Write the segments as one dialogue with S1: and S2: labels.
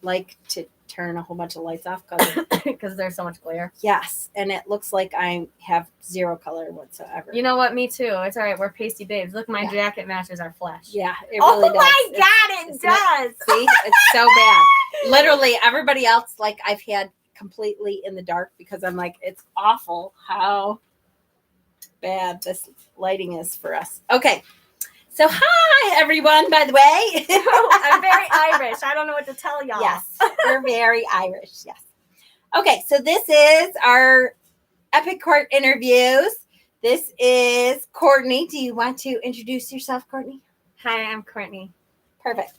S1: like to turn a whole bunch of lights off
S2: because there's so much glare.
S1: Yes, and it looks like I have zero color whatsoever.
S2: You know what? Me too. It's all right. We're pasty babes. Look, my jacket matches our flesh.
S1: Yeah, it really does.
S2: Oh my God, it does.
S1: See, it's so bad. Literally, everybody else, like, I've had completely in the dark because I'm like, it's awful how bad this lighting is for us. Okay. So, hi, everyone, by the way.
S2: I'm very Irish. I don't know what to tell y'all.
S1: Yes, we're very Irish, yes. Okay, so this is our Epic Court interviews. This is Courtney. Do you want to introduce yourself, Courtney?
S2: Hi, I'm Courtney.
S1: Perfect.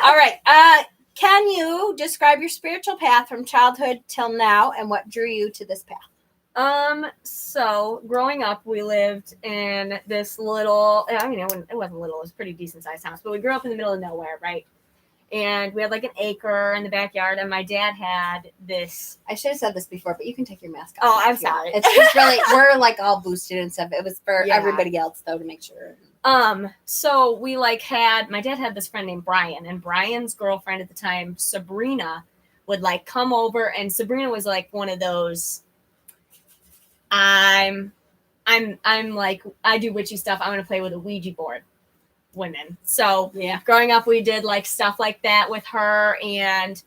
S1: All right. Can you describe your spiritual path from childhood till now and what drew you to this path?
S2: So growing up, we lived in this little, I mean, it wasn't little, it was a pretty decent sized house, but we grew up in the middle of nowhere, right? And we had like an acre in the backyard, and my dad had this.
S1: I should have said this before, but you can take your mask off.
S2: Oh, I'm sorry.
S1: It's just really, we're like all boosted and stuff. It was for everybody else though, to make sure.
S2: So we my dad had this friend named Brian, and Brian's girlfriend at the time, Sabrina, would like come over, and Sabrina was like one of those, I'm like, I do witchy stuff. I'm going to play with a Ouija board women. So
S1: yeah,
S2: growing up, we did like stuff like that with her and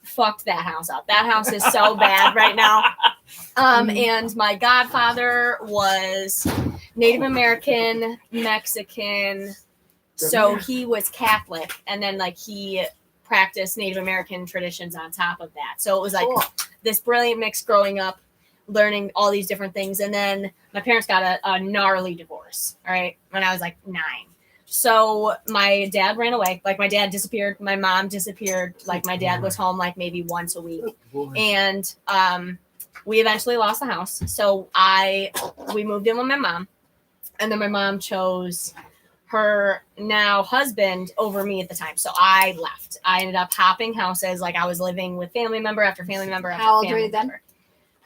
S2: fucked that house up. That house is so bad right now. And my godfather was Native American, Mexican. So he was Catholic, and then like he practiced Native American traditions on top of that. So it was like this brilliant mix growing up, learning all these different things. And then my parents got a gnarly divorce, all right, when I was like 9. So my dad ran away. Like my dad disappeared. My mom disappeared. Like my dad was home like maybe once a week. And we eventually lost the house. So we moved in with my mom. And then my mom chose her now husband over me at the time. So I left. I ended up hopping houses. Like I was living with family member after family member after
S1: How old
S2: family
S1: were you then?
S2: member.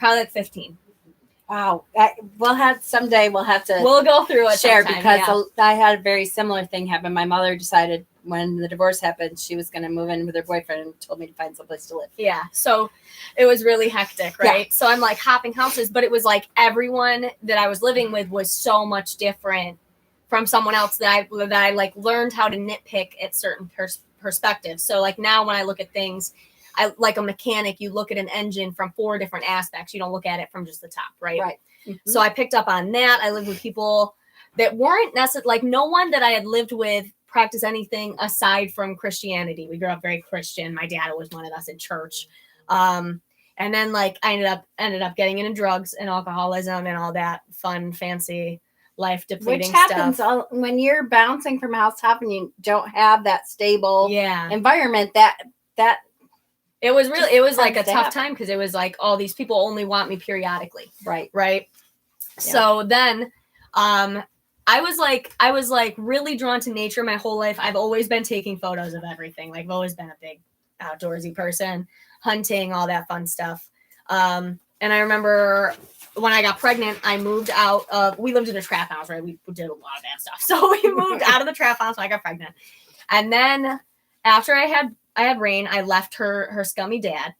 S2: Probably like 15.
S1: Wow. We'll have to
S2: go through it
S1: share
S2: sometime,
S1: because I had a very similar thing happen. My mother decided when the divorce happened, she was going to move in with her boyfriend and told me to find someplace to live.
S2: Yeah. So it was really hectic, right? Yeah. So I'm like hopping houses, but it was like everyone that I was living with was so much different from someone else that I like learned how to nitpick at certain perspectives. So like now when I look at things, I like a mechanic, you look at an engine from 4 different aspects. You don't look at it from just the top, right?
S1: Right. Mm-hmm.
S2: So I picked up on that. I lived with people that weren't necessarily, like no one that I had lived with practiced anything aside from Christianity. We grew up very Christian. My dad always wanted us in church. And then like I ended up getting into drugs and alcoholism and all that fun, fancy, life depleting stuff.
S1: Which happens when you're bouncing from house to house and you don't have that stable environment that
S2: it was like a tough time because it was like all these people only want me periodically.
S1: Right.
S2: Yeah. So then I was like really drawn to nature my whole life. I've always been taking photos of everything. Like I've always been a big outdoorsy person, hunting, all that fun stuff. And I remember when I got pregnant, I moved out of, we lived in a trap house, right? We did a lot of that stuff. So we moved out of the trap house when I got pregnant. And then after I had Rain, I left her scummy dad.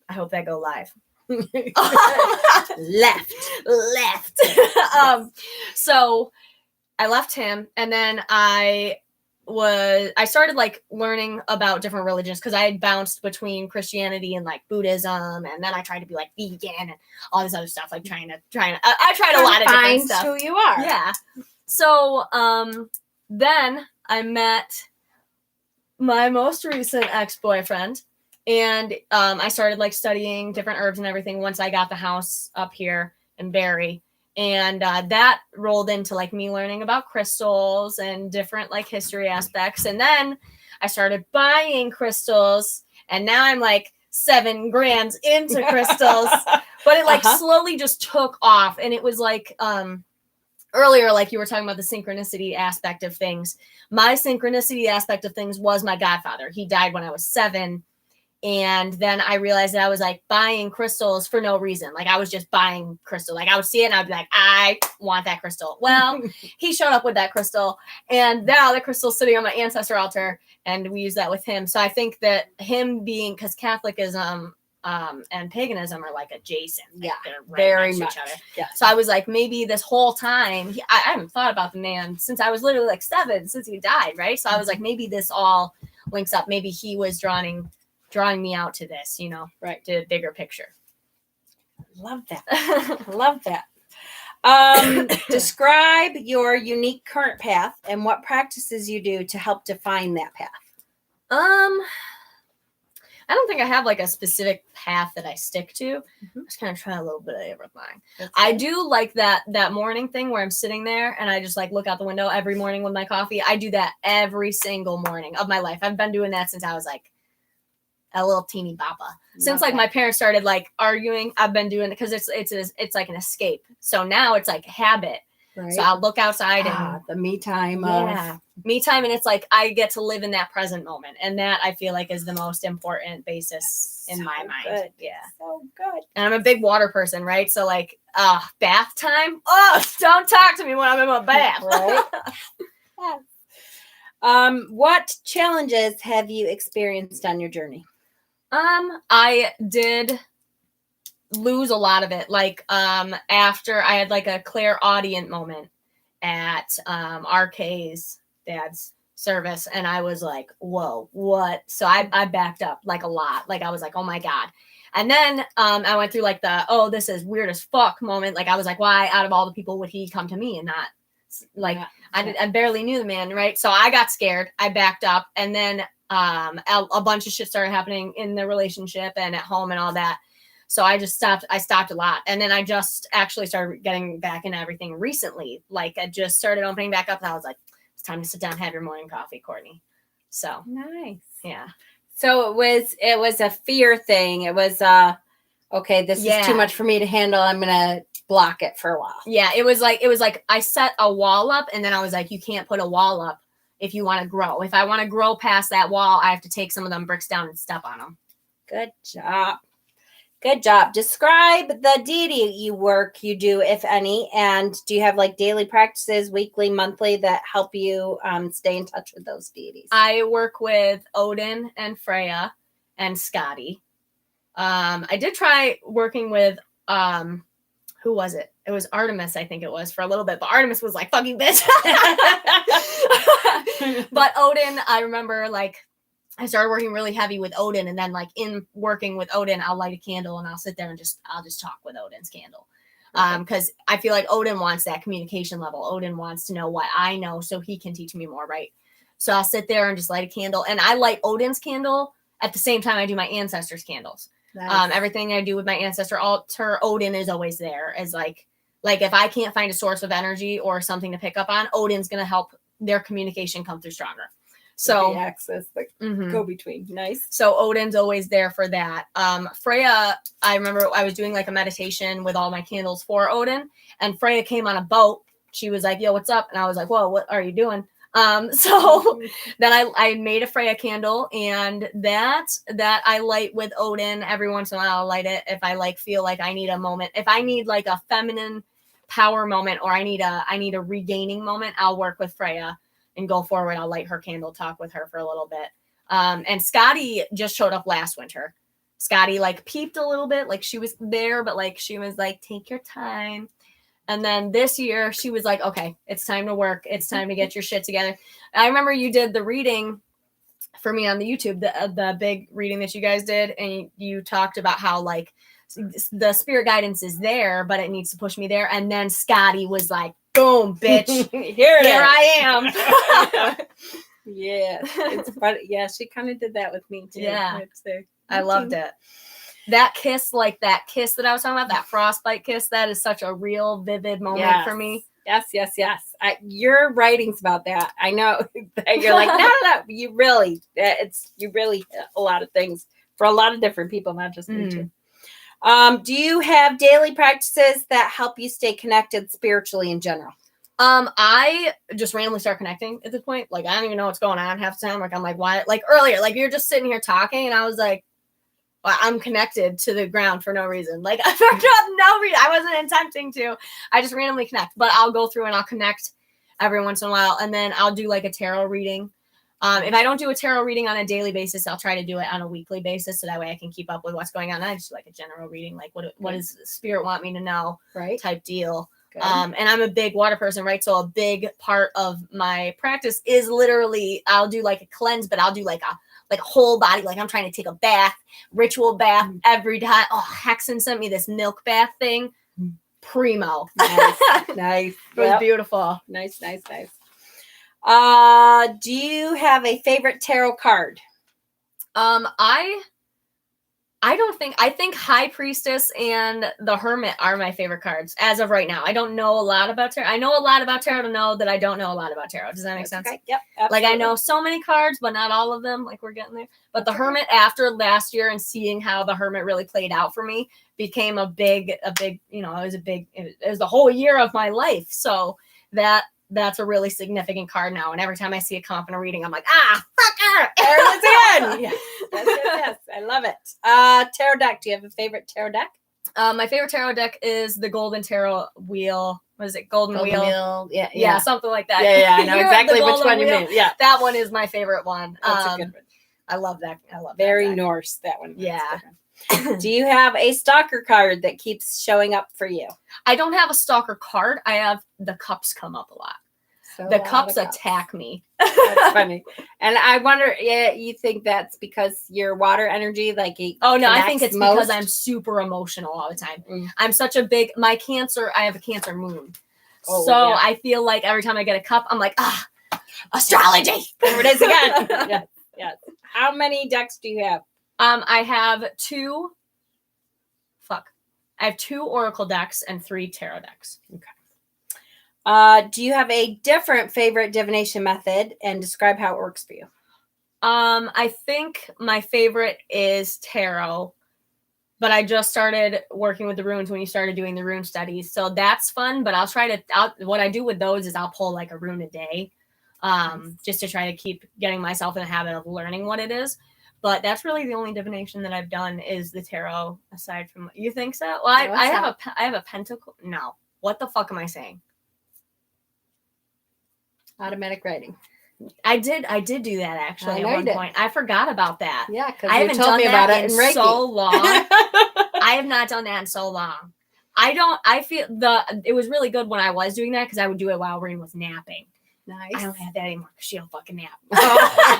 S2: I hope that go live. left. So I left him, and then I started like learning about different religions because I had bounced between Christianity and like Buddhism, and then I tried to be like vegan and all this other stuff, like trying to I tried a lot of different stuff.
S1: Who you are.
S2: Yeah. So then I met my most recent ex-boyfriend, and I started like studying different herbs and everything once I got the house up here in Barrie. And that rolled into like me learning about crystals and different like history aspects. And then I started buying crystals, and now I'm like $7,000 into crystals, but it like slowly just took off. And it was like, earlier, like you were talking about the synchronicity aspect of things. My synchronicity aspect of things was my godfather. He died when I was 7. And then I realized that I was like buying crystals for no reason. Like I was just buying crystal. Like I would see it and I'd be like, I want that crystal. Well, he showed up with that crystal, and now the crystal's sitting on my ancestor altar, and we use that with him. So I think that him being, because Catholicism and paganism are like adjacent.
S1: Yeah,
S2: they're right
S1: very
S2: next to
S1: much.
S2: each other.
S1: Yeah.
S2: So I was like, maybe this whole time, I haven't thought about the man since I was literally like 7, since he died, right? So I was like, maybe this all links up. Maybe he was drawing me out to this,
S1: Right.
S2: to the bigger picture.
S1: Love that. Love that. Describe your unique current path and what practices you do to help define that path.
S2: I don't think I have like a specific path that I stick to.
S1: Mm-hmm.
S2: I just kind of try a little bit of everything. I do like that morning thing where I'm sitting there and I just like look out the window every morning with my coffee. I do that every single morning of my life. I've been doing that since I was like a little teeny boppa. Since like my parents started like arguing, I've been doing it because it's like an escape. So now it's like habit. Right. So I'll look outside and
S1: the me time.
S2: Me time, and it's like I get to live in that present moment, and that I feel like is the most important basis in my mind.
S1: Good.
S2: Yeah,
S1: so good.
S2: And I'm a big water person, right? So like, bath time. Oh, don't talk to me when I'm in my bath.
S1: Right. What challenges have you experienced on your journey?
S2: I did lose a lot of it. Like, after I had like a clairaudient moment at RK's dad's service, and I was like, whoa, what? So I backed up like a lot. Like I was like, oh my God. And then I went through like this is weird as fuck moment. Like I was like, why out of all the people would he come to me and not like I barely knew the man, right? So I got scared. I backed up, and then a bunch of shit started happening in the relationship and at home and all that. So I just stopped. I stopped a lot. And then I just actually started getting back into everything recently. Like I just started opening back up, and I was like, it's time to sit down and have your morning coffee, Courtney. So
S1: nice.
S2: Yeah.
S1: So it was a fear thing. It was okay, this is too much for me to handle. I'm gonna block it for a while.
S2: Yeah, it was like I set a wall up, and then I was like, you can't put a wall up if you want to grow. If I want to grow past that wall, I have to take some of them bricks down and step on them.
S1: Good job. Good job. Describe the deity you do, if any, and do you have like daily practices, weekly, monthly, that help you stay in touch with those deities?
S2: I work with Odin and Freya and Scotty. I did try working with who was it? It was Artemis, I think it was, for a little bit, but Artemis was like, fucking bitch. But Odin, I remember like I started working really heavy with Odin, and then like in working with Odin, I'll light a candle and I'll sit there and I'll just talk with Odin's candle. Because I feel like Odin wants that communication level. Odin wants to know what I know so he can teach me more, right? So I'll sit there and just light a candle, and I light Odin's candle at the same time I do my ancestors' candles. Nice. Everything I do with my ancestor altar, Odin is always there as like if I can't find a source of energy or something to pick up on, Odin's going to help their communication come through stronger. So
S1: the access, go between. Nice.
S2: So Odin's always there for that. Freya, I remember I was doing like a meditation with all my candles for Odin, and Freya came on a boat. She was like, yo, what's up? And I was like, whoa, what are you doing? So then I made a Freya candle, and that I light with Odin every once in a while. I'll light it if I like feel like I need a moment. If I need like a feminine power moment, or I need a regaining moment, I'll work with Freya and go forward. I'll light her candle, talk with her for a little bit. And Scotty just showed up last winter. Scotty like peeped a little bit, like she was there, but like she was like, take your time. And then this year she was like, okay, it's time to work. It's time to get your shit together. I remember you did the reading for me on the YouTube, the big reading that you guys did. And you talked about how like the spirit guidance is there, but it needs to push me there. And then Scotty was like, boom, bitch, here I am.
S1: Yeah, it's funny. Yeah, she kind of did that with me too.
S2: Yeah, I loved it. That kiss that I was talking about, that frostbite kiss, that is such a real vivid moment for me.
S1: Yes. Your writings about that, I know that you're like, no. You really hit a lot of things for a lot of different people, not just me too. Do you have daily practices that help you stay connected spiritually in general?
S2: I just randomly start connecting at this point. Like, I don't even know what's going on half the time. Like, I'm like, why? Like earlier, like you're just sitting here talking, and I was like, I'm connected to the ground for no reason. Like for no reason. I wasn't attempting to. I just randomly connect. But I'll go through and I'll connect every once in a while. And then I'll do like a tarot reading. If I don't do a tarot reading on a daily basis, I'll try to do it on a weekly basis. So that way I can keep up with what's going on. I just do like a general reading, like what does the spirit want me to know,
S1: right?
S2: Type deal.
S1: Good.
S2: And I'm a big water person, right? So a big part of my practice is literally I'll do like a cleanse, but I'll do like a whole body, like I'm trying to take a bath, ritual bath every time. Oh, Hexen sent me this milk bath thing. Primo.
S1: Nice. Nice.
S2: It was beautiful.
S1: Nice. Do you have a favorite tarot card?
S2: I think High Priestess and the Hermit are my favorite cards as of right now. I don't know a lot about tarot. I know a lot about tarot to know that I don't know a lot about tarot. Does that make sense?
S1: Okay. Yep. Absolutely.
S2: Like I know so many cards, but not all of them. Like we're getting there. But the Hermit, after last year and seeing how the Hermit really played out for me, became a big, it was the whole year of my life. So that's a really significant card now. And every time I see it come up in a reading, I'm like, fuck her.
S1: There it is again. Yes. I love it. Tarot deck. Do you have a favorite tarot deck?
S2: My favorite tarot deck is the Golden Tarot Wheel. What is it? Golden Wheel.
S1: Yeah,
S2: something like that.
S1: Yeah, I know exactly which one you mean. Yeah.
S2: That one is my favorite one.
S1: That's a good one.
S2: I love that.
S1: Very
S2: that
S1: Norse, that one.
S2: Yeah.
S1: Do you have a stalker card that keeps showing up for you?
S2: I don't have a stalker card. I have the cups come up a lot.
S1: So
S2: the cups attack me.
S1: That's funny. And I wonder, you think that's because your water energy, like,
S2: oh no, I think it's
S1: most?
S2: Because I'm super emotional all the time. I'm such a big, I have a Cancer moon. I feel like every time I get a cup, I'm like, astrology.
S1: There it is again. Yes. How many decks do you have?
S2: I have two oracle decks and 3 tarot decks.
S1: Okay. Do you have a different favorite divination method, and describe how it works for you?
S2: I think my favorite is tarot, but I just started working with the runes when you started doing the rune studies. So that's fun, but what I do with those is I'll pull like a rune a day, just to try to keep getting myself in the habit of learning what it is. But that's really the only divination that I've done is the tarot. Aside from, you think so? Well, I have a pentacle. No, what the fuck am I saying?
S1: Automatic writing.
S2: I did do that actually at one point. I forgot about that.
S1: Yeah, because
S2: I haven't
S1: told
S2: done
S1: me
S2: that
S1: about it
S2: in so long. I have not done that in so long. It was really good when I was doing that because I would do it while Rain was napping.
S1: Nice.
S2: I don't have that anymore because she don't fucking nap.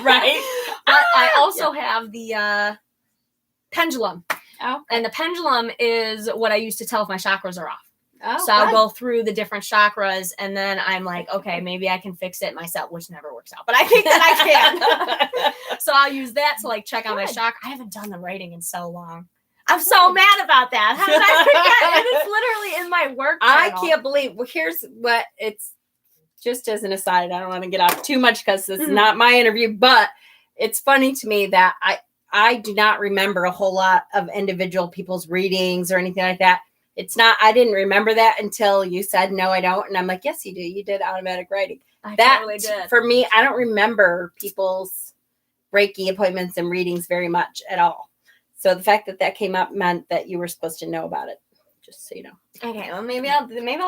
S1: Right.
S2: But I also have the pendulum.
S1: Oh.
S2: And the pendulum is what I use to tell if my chakras are off.
S1: Oh,
S2: so I'll go through the different chakras and then I'm like, okay, maybe I can fix it myself, which never works out, but I think that I can. So I'll use that to like check on my chakra. I haven't done the writing in so long. I'm so mad about that. How did I forget? It is literally in my work journal.
S1: I can't believe. Well, here's what it's. Just as an aside, I don't want to get off too much because this is not my interview, but it's funny to me that I do not remember a whole lot of individual people's readings or anything like that. I didn't remember that until you said, no, I don't. And I'm like, yes, you do. You did automatic writing.
S2: I totally did.
S1: For me, I don't remember people's Reiki appointments and readings very much at all. So the fact that came up meant that you were supposed to know about it. Just so you know.
S2: Okay, well maybe I'll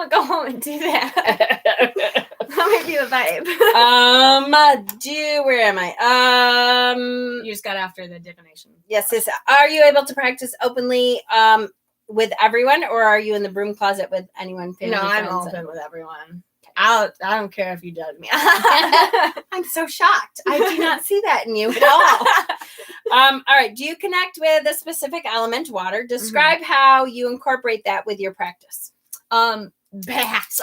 S2: go home and do that. That might be the vibe.
S1: Where am I?
S2: You just got after the divination.
S1: Yes. Are you able to practice openly with everyone, or are you in the broom closet with anyone?
S2: No, I'm open with everyone. I don't care if you judge me.
S1: I'm so shocked. I do not see that in you at all. All right. Do you connect with a specific element, water? Describe how you incorporate that with your practice.
S2: Bats.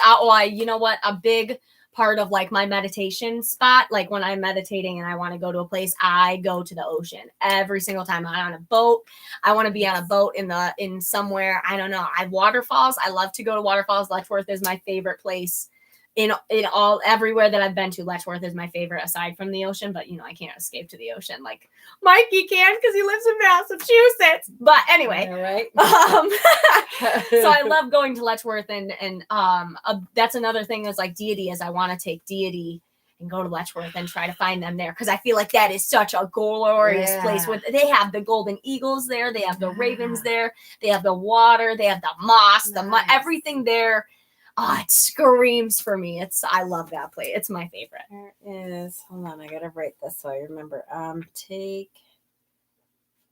S2: You know what? A big part of like my meditation spot, like when I'm meditating and I want to go to a place, I go to the ocean every single time. I'm on a boat. I want to be on a boat in somewhere. I don't know. Waterfalls. I love to go to waterfalls. Letchworth is my favorite place. Everywhere that I've been to, Letchworth is my favorite aside from the ocean, but I can't escape to the ocean like Mikey can because he lives in Massachusetts. But anyway,
S1: right.
S2: So I love going to Letchworth and that's another thing is like deity is I want to take deity and go to Letchworth and try to find them there, because I feel like that is such a glorious place. With they have the golden eagles there, they have the ravens there, they have the water, they have the moss, everything there. Oh, it screams for me. I love that place. It's my favorite.
S1: There is. Hold on, I gotta write this so I remember. Take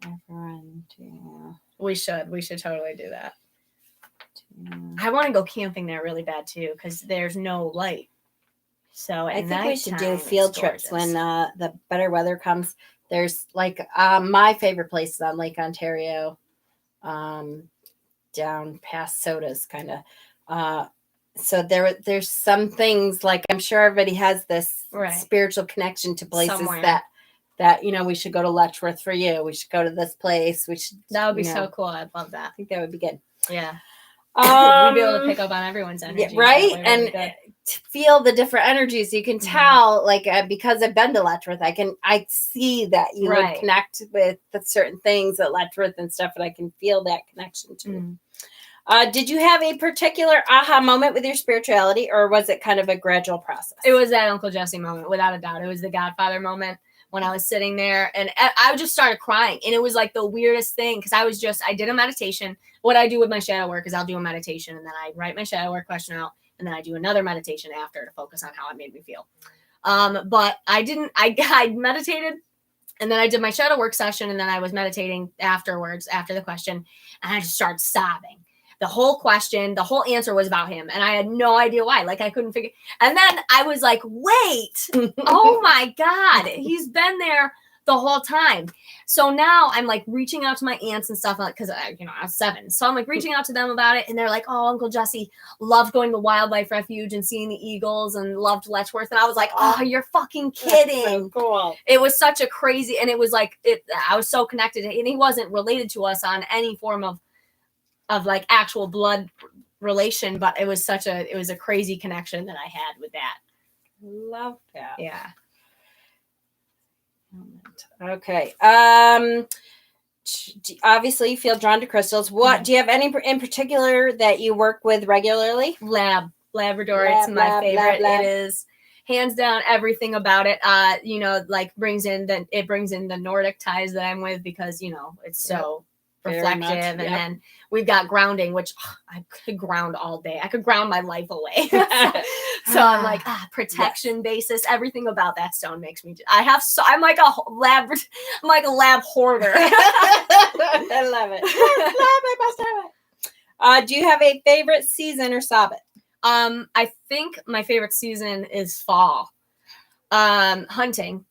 S1: everyone to.
S2: We should totally do that. I want to go camping there really bad too, because there's no light. So
S1: I think we should do field trips when the better weather comes. There's like my favorite place is on Lake Ontario, down past Sodas, kind of. So there's some things, like I'm sure everybody has this spiritual connection to places somewhere. that we should go to Letchworth for you. We should go to this place.
S2: That would be so cool. I'd love that.
S1: I think that would be good.
S2: Yeah. We'd be able to pick up on everyone's energy.
S1: Yeah, right? And to feel the different energies. You can tell, like, because I've been to Letchworth, I see that you would connect with the certain things at Letchworth and stuff, and I can feel that connection too. Did you have a particular aha moment with your spirituality, or was it kind of a gradual process?
S2: It was that Uncle Jesse moment, without a doubt. It was the Godfather moment when I was sitting there, and I just started crying. And it was like the weirdest thing, because I did a meditation. What I do with my shadow work is I'll do a meditation, and then I write my shadow work question out, and then I do another meditation after to focus on how it made me feel. But I meditated, and then I did my shadow work session, and then I was meditating afterwards, after the question, and I just started sobbing. The whole question, the whole answer was about him. And I had no idea why. Like, I couldn't figure. And then I was like, wait, oh my God, he's been there the whole time. So now I'm like reaching out to my aunts and stuff, because I was 7. So I'm like reaching out to them about it. And they're like, oh, Uncle Jesse loved going to the wildlife refuge and seeing the eagles and loved Letchworth. And I was like, oh, you're fucking kidding.
S1: That's so cool.
S2: It was such a crazy, and it was like, I was so connected. And he wasn't related to us on any form of like actual blood relation, but it was a crazy connection that I had with that.
S1: Love that.
S2: Yeah.
S1: Okay. Obviously you feel drawn to crystals. What do you have any in particular that you work with regularly?
S2: Labrador. It's my favorite. It is hands down everything about it. Like brings in the Nordic ties that I'm with, because it's so reflective. And then we've got grounding, which I could ground all day. I could ground my life away. So I'm like, protection basis. Everything about that stone makes me. I'm like a lab hoarder.
S1: I love it. I must have it. Do you have a favorite season or Sabbath?
S2: I think my favorite season is fall. Hunting.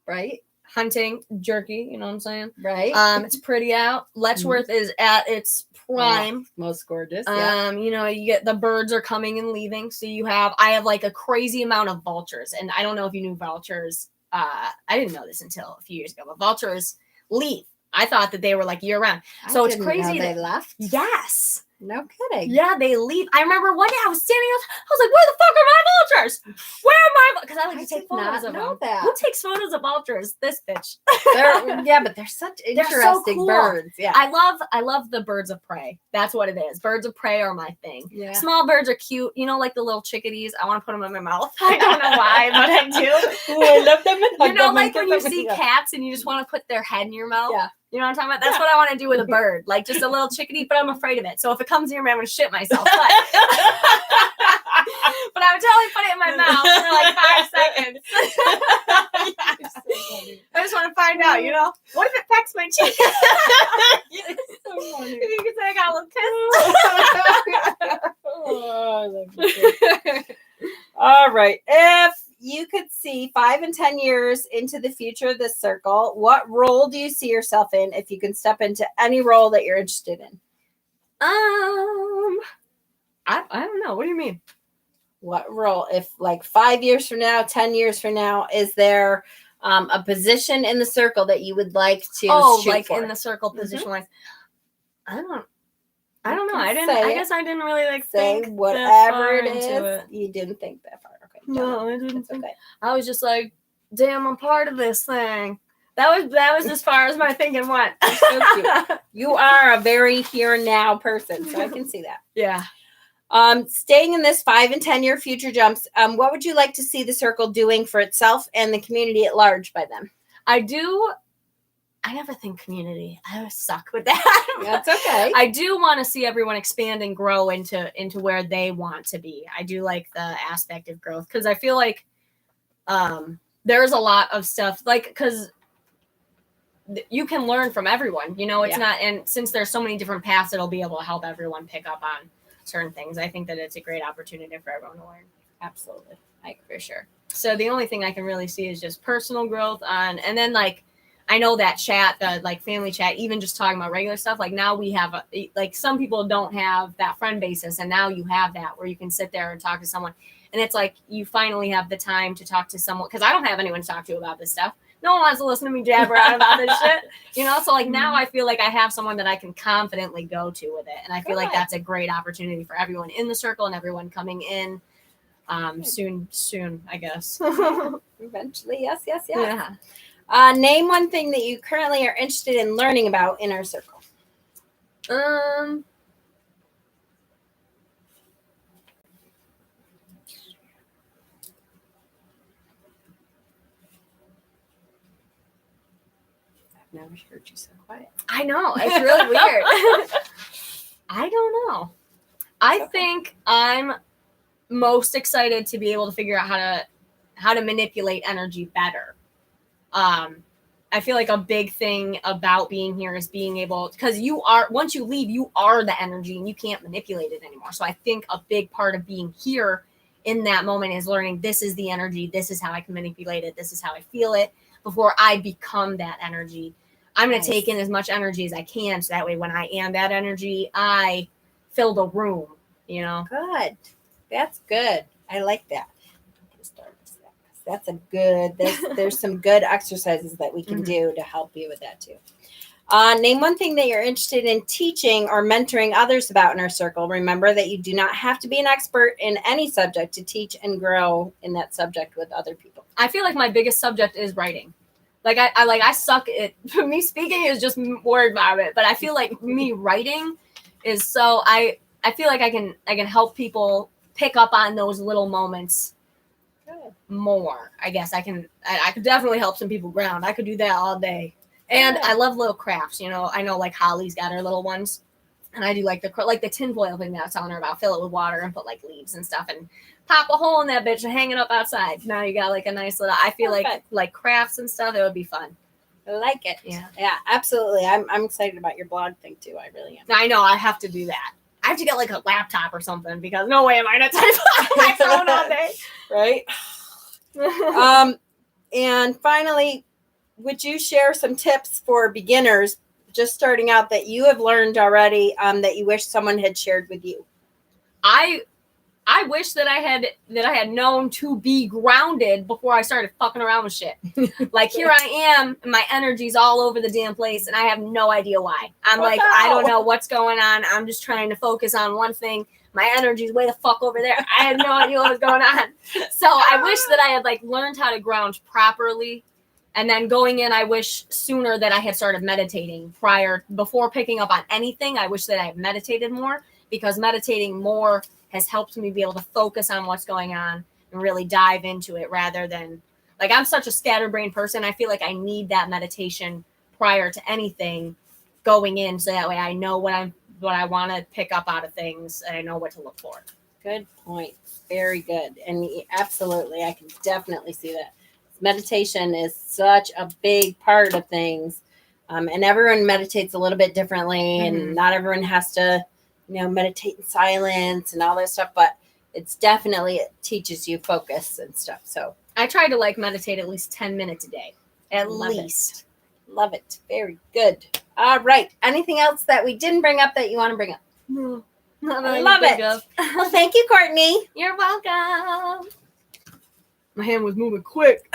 S1: Right.
S2: Hunting, jerky, you know what I'm saying?
S1: Right.
S2: It's pretty out. Letchworth is at its prime.
S1: Most gorgeous.
S2: You get the birds are coming and leaving. So I have like a crazy amount of vultures. And I don't know if you knew vultures. I didn't know this until a few years ago, but vultures leave. I thought that they were like year round. So it's crazy
S1: that they left.
S2: Yes.
S1: No kidding.
S2: Yeah, they leave. I remember one day I was standing out. I was like, where the fuck are my vultures? Where are my because I like to take photos of them.
S1: That.
S2: Who takes photos of vultures? This bitch.
S1: But they're such interesting
S2: cool.
S1: birds. Yeah.
S2: I love the birds of prey. That's what it is. Birds of prey are my thing.
S1: Yeah.
S2: Small birds are cute. Like the little chickadees. I want to put them in my mouth. I don't know why, but I do.
S1: Ooh, I love them.
S2: Like when you see cats and you just want to put their head in your mouth.
S1: Yeah.
S2: You know what I'm talking about? That's what I want to do with a bird. Like just a little chickadee, but I'm afraid of it. So if it comes near me, I'm going to shit myself. But I would totally put it in my mouth for like 5 seconds. I just want to find out, what if it pecks my cheek?
S1: So funny.
S2: You can say I got a little kiss.
S1: Oh, I love you. All right. If you could see 5 and 10 years into the future of this circle, what role do you see yourself in if you can step into any role that you're interested in?
S2: I don't know. What do you mean?
S1: What role? If like 5 years from now, 10 years from now, is there a position in the circle that you would like to shoot for?
S2: In the circle position wise? I don't know. I guess I didn't really
S1: say
S2: think
S1: whatever it is. You didn't think that far. Okay.
S2: No, I didn't.
S1: It's okay.
S2: I was just like, damn, I'm part of this thing. That was as far as my thinking went.
S1: So cute. You are a very here and now person, so I can see that.
S2: Yeah.
S1: Staying in this 5 and 10 year future jumps, what would you like to see the circle doing for itself and the community at large by then?
S2: I never think community. I always suck with that.
S1: That's okay.
S2: I do want to see everyone expand and grow into where they want to be. I do like the aspect of growth because I feel like there's a lot of stuff because you can learn from everyone. It's not, and since there's so many different paths, it'll be able to help everyone pick up on certain things. I think that it's a great opportunity for everyone to learn.
S1: Absolutely.
S2: For sure. So the only thing I can really see is just personal growth and then I know that chat, the family chat, even just talking about regular stuff, now we have some people don't have that friend basis, and now you have that where you can sit there and talk to someone, and it's you finally have the time to talk to someone, because I don't have anyone to talk to about this stuff. No one wants to listen to me jabber on about this shit, so now I feel like I have someone that I can confidently go to with it, and I feel like that's a great opportunity for everyone in the circle and everyone coming in soon, I guess.
S1: Eventually, yes.
S2: Yeah.
S1: Name one thing that you currently are interested in learning about in our circle.
S2: I've
S1: never heard you so quiet.
S2: I know. It's really weird. I don't know. I think I'm most excited to be able to figure out how to manipulate energy better. I feel like a big thing about being here is being able, because once you leave, you are the energy and you can't manipulate it anymore. So I think a big part of being here in that moment is learning this is the energy, this is how I can manipulate it, this is how I feel it before I become that energy. I'm going to take in as much energy as I can so that way when I am that energy, I fill the room,
S1: Good. That's good. I like that. That's a good, there's some good exercises that we can do to help you with that too. Name one thing that you're interested in teaching or mentoring others about in our circle. Remember that you do not have to be an expert in any subject to teach and grow in that subject with other people.
S2: I feel like my biggest subject is writing. I suck at, for me speaking is just word vomit, but I feel like me writing is so, I feel like I can help people pick up on those little moments more. I guess I could definitely help some people ground. I could do that all day. And I love little crafts, I know Holly's got her little ones, and I do the tinfoil thing that I was telling her about. Fill it with water and put leaves and stuff and pop a hole in that bitch and hang it up outside. Now you got a nice little, I feel like crafts and stuff, it would be fun.
S1: I like it.
S2: Yeah,
S1: absolutely. I'm excited about your blog thing too. I really am.
S2: I know. I have to do that. I have to get a laptop or something because no way am I going to type on my phone all day.
S1: Right. And finally, would you share some tips for beginners just starting out that you have learned already that you wish someone had shared with you?
S2: I wish that I had known to be grounded before I started fucking around with shit. Here I am, and my energy's all over the damn place, and I have no idea why. I'm I don't know what's going on. I'm just trying to focus on one thing. My energy's way the fuck over there. I had no idea what was going on. So I wish that I had learned how to ground properly. And then going in, I wish sooner that I had started meditating before picking up on anything. I wish that I had meditated more, because meditating more has helped me be able to focus on what's going on and really dive into it rather than I'm such a scatterbrained person. I feel like I need that meditation prior to anything going in. So that way I know what I want to pick up out of things and I know what to look for.
S1: Good point. Very good. And absolutely, I can definitely see that. Meditation is such a big part of things. And everyone meditates a little bit differently, and not everyone has to meditate in silence and all that stuff, but it teaches you focus and stuff. So
S2: I try to meditate at least 10 minutes a day, at least.
S1: Love it. Very good. All right. Anything else that we didn't bring up that you want to bring up?
S2: No.
S1: I love it. Well, thank you, Courtney.
S2: You're welcome. My hand was moving quick.